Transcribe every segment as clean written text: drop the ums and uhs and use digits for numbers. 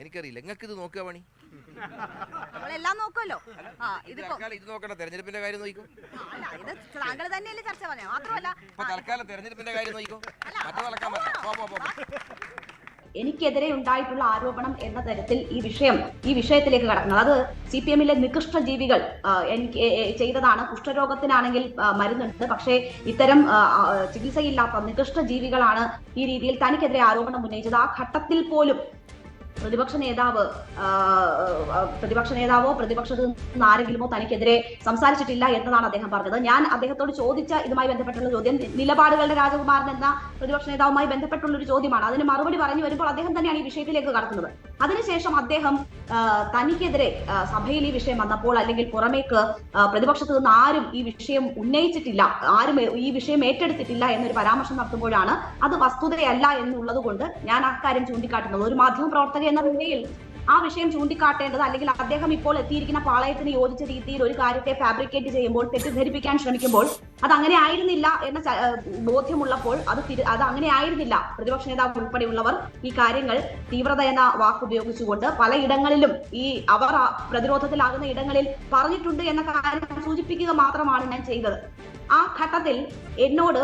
എനിക്കറിയില്ല. നിങ്ങൾക്ക് ഇത് നോക്കുക പണി. നമ്മളെല്ലാം നോക്കുമല്ലോ. ഇത് നോക്കണ്ട, തെരഞ്ഞെടുപ്പിന്റെ കാര്യം നോക്കൂ. ഇത് താങ്കൾ തന്നെയല്ലേ ചർച്ച പറഞ്ഞത്. മാത്രമല്ല തൽക്കാലം തെരഞ്ഞെടുപ്പിന്റെ കാര്യം നോക്കൂ. മറ്റു നടക്കാൻ പറ്റില്ല. എനിക്കെതിരെ ഉണ്ടായിട്ടുള്ള ആരോപണം എന്ന തരത്തിൽ ഈ വിഷയത്തിലേക്ക് കടക്കുന്നത്, അത് CPM-ലെ നികൃഷ്ട ജീവികൾ എനിക്ക് ചെയ്തതാണ്. കുഷ്ഠരോഗത്തിനാണെങ്കിൽ മരുന്നുണ്ട്, പക്ഷേ ഇത്തരം ചികിത്സയില്ലാത്ത നികൃഷ്ട ജീവികളാണ് ഈ രീതിയിൽ തനിക്കെതിരെ ആരോപണം ഉന്നയിച്ചത്. ആ ഘട്ടത്തിൽ പോലും പ്രതിപക്ഷ നേതാവോ പ്രതിപക്ഷത്ത് നിന്ന് ആരെങ്കിലുമോ തനിക്കെതിരെ സംസാരിച്ചിട്ടില്ല എന്നതാണ് അദ്ദേഹം പറഞ്ഞത്. ഞാൻ അദ്ദേഹത്തോട് ചോദിച്ച ഇതുമായി ബന്ധപ്പെട്ടുള്ള ചോദ്യം നിലപാടുകളുടെ രാജകുമാരൻ എന്ന പ്രതിപക്ഷ നേതാവുമായി ബന്ധപ്പെട്ടുള്ള ഒരു ചോദ്യമാണ്. അതിന് മറുപടി പറഞ്ഞു വരുമ്പോൾ അദ്ദേഹം തന്നെയാണ് ഈ വിഷയത്തിലേക്ക് കടക്കുന്നത്. അതിനുശേഷം അദ്ദേഹം തനിക്കെതിരെ സഭയിൽ ഈ വിഷയം വന്നപ്പോൾ, അല്ലെങ്കിൽ പുറമേക്ക് പ്രതിപക്ഷത്ത് നിന്ന് ആരും ഈ വിഷയം ഉന്നയിച്ചിട്ടില്ല, ആരും ഈ വിഷയം ഏറ്റെടുത്തിട്ടില്ല എന്നൊരു പരാമർശം നടത്തുമ്പോഴാണ് അത് വസ്തുതയല്ല എന്നുള്ളത് കൊണ്ട് ഞാൻ അക്കാര്യം ചൂണ്ടിക്കാട്ടുന്നത്. ഒരു മാധ്യമ പ്രവർത്തക എന്ന നിലയിൽ ആ വിഷയം ചൂണ്ടിക്കാട്ടേണ്ടത്, അല്ലെങ്കിൽ അദ്ദേഹം ഇപ്പോൾ എത്തിയിരിക്കുന്ന പാളയത്തിന് യോജിച്ച രീതിയിൽ ഒരു കാര്യത്തെ ഫാബ്രിക്കേറ്റ് ചെയ്യുമ്പോൾ, തെറ്റിദ്ധരിപ്പിക്കാൻ ശ്രമിക്കുമ്പോൾ അത് അങ്ങനെ ആയിരുന്നില്ല എന്ന ബോധ്യമുള്ളപ്പോൾ അത് അങ്ങനെ ആയിരുന്നില്ല. പ്രതിപക്ഷ നേതാവ് ഉൾപ്പെടെയുള്ളവർ ഈ കാര്യങ്ങൾ തീവ്രത എന്ന വാക്ക് ഉപയോഗിച്ചുകൊണ്ട് പലയിടങ്ങളിലും അവർ പ്രതിരോധത്തിലാകുന്ന ഇടങ്ങളിൽ പറഞ്ഞിട്ടുണ്ട് എന്ന കാര്യം സൂചിപ്പിക്കുക മാത്രമാണ് ഞാൻ ചെയ്തത്. ആ ഘട്ടത്തിൽ എന്നോട്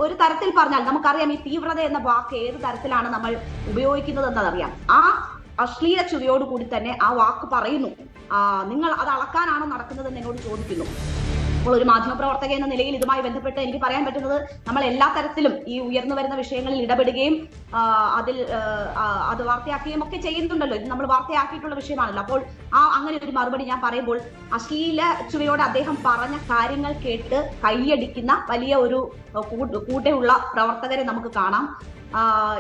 ഒരു തരത്തിൽ പറഞ്ഞാൽ, നമുക്കറിയാം ഈ തീവ്രത എന്ന വാക്ക് ഏത് തരത്തിലാണ് നമ്മൾ ഉപയോഗിക്കുന്നത് എന്നറിയാം. ആ അശ്ലീല ചുവയോടുകൂടി തന്നെ ആ വാക്ക് പറയുന്നു. നിങ്ങൾ അത് അളക്കാനാണോ നടക്കുന്നതെന്ന് എന്നോട് ചോദിക്കുന്നു. അപ്പോൾ ഒരു മാധ്യമപ്രവർത്തക എന്ന നിലയിൽ ഇതുമായി ബന്ധപ്പെട്ട് എനിക്ക് പറയാൻ പറ്റുന്നത്, നമ്മൾ എല്ലാ തരത്തിലും ഈ ഉയർന്നു വരുന്ന വിഷയങ്ങളിൽ ഇടപെടുകയും അത് വാർത്തയാക്കുകയും ഒക്കെ ചെയ്യുന്നുണ്ടല്ലോ. ഇത് നമ്മൾ വാർത്തയാക്കിയിട്ടുള്ള വിഷയമാണല്ലോ. അപ്പോൾ അങ്ങനെ ഒരു മറുപടി ഞാൻ പറയുമ്പോൾ, അശ്ലീല ചുവയോടെ അദ്ദേഹം പറഞ്ഞ കാര്യങ്ങൾ കേട്ട് കൈയടിക്കുന്ന വലിയ ഒരു കൂടെയുള്ള പ്രവർത്തകരെ നമുക്ക് കാണാം.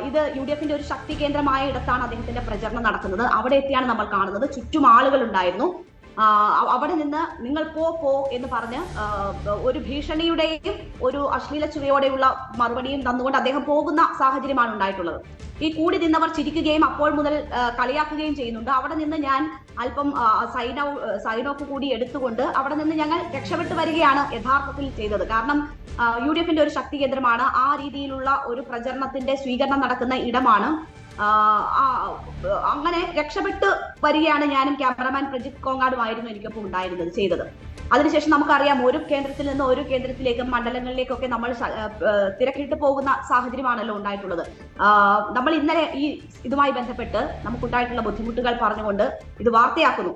ഇത് UDF-ന്റെ ഒരു ശക്തി കേന്ദ്രമായ ഇടത്താണ് അദ്ദേഹത്തിന്റെ പ്രചരണം നടക്കുന്നത്. അവിടെ എത്തിയാണ് നമ്മൾ കാണുന്നത്. ചുറ്റും ആളുകൾ ഉണ്ടായിരുന്നു. അവിടെ നിന്ന് നിങ്ങൾ പോ എന്ന് പറഞ്ഞ് ഒരു ഭീഷണിയുടെയും ഒരു അശ്ലീല ചുവയോടെയുള്ള മറുപടിയും തന്നുകൊണ്ട് അദ്ദേഹം പോകുന്ന സാഹചര്യമാണ് ഉണ്ടായിട്ടുള്ളത്. ഈ കൂടി നിന്നവർ ചിരിക്കുകയും അപ്പോൾ മുതൽ കളിയാക്കുകയും ചെയ്യുന്നുണ്ട്. അവിടെ നിന്ന് ഞാൻ അല്പം സൈൻ ഓഫ് കൂടി എടുത്തുകൊണ്ട് അവിടെ നിന്ന് ഞങ്ങൾ രക്ഷപ്പെട്ടു വരികയാണ് യഥാർത്ഥത്തിൽ ചെയ്തത്. കാരണം UDF-ന്റെ ഒരു ശക്തി കേന്ദ്രമാണ്. ആ രീതിയിലുള്ള ഒരു പ്രചരണത്തിന്റെ സ്വീകരണം നടക്കുന്ന ഇടമാണ്. അങ്ങനെ രക്ഷപ്പെട്ട് വരികയാണ് ഞാനും. ക്യാമറമാൻ പ്രജിത് കോങ്ങാടുമായിരുന്നു എനിക്കൊപ്പം ഉണ്ടായിരുന്നത്, ചെയ്തത്. അതിനുശേഷം നമുക്കറിയാം, ഒരു കേന്ദ്രത്തിൽ നിന്ന് ഒരു കേന്ദ്രത്തിലേക്കും മണ്ഡലങ്ങളിലേക്കൊക്കെ നമ്മൾ തിരക്കിട്ട് പോകുന്ന സാഹചര്യമാണല്ലോ ഉണ്ടായിട്ടുള്ളത്. നമ്മൾ ഇന്നലെ ഇതുമായി ബന്ധപ്പെട്ട് നമുക്കുണ്ടായിട്ടുള്ള ബുദ്ധിമുട്ടുകൾ പറഞ്ഞുകൊണ്ട് ഇത് വാർത്തയാക്കുന്നു.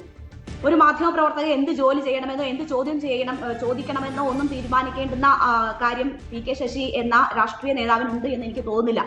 ഒരു മാധ്യമ പ്രവർത്തകർ എന്ത് ജോലി ചെയ്യണമെന്നോ എന്ത് ചോദിക്കണമെന്നോ ഒന്നും തീരുമാനിക്കേണ്ടുന്ന കാര്യം PK ശശി എന്ന രാഷ്ട്രീയ നേതാവിനുണ്ട് എന്ന് എനിക്ക് തോന്നുന്നില്ല.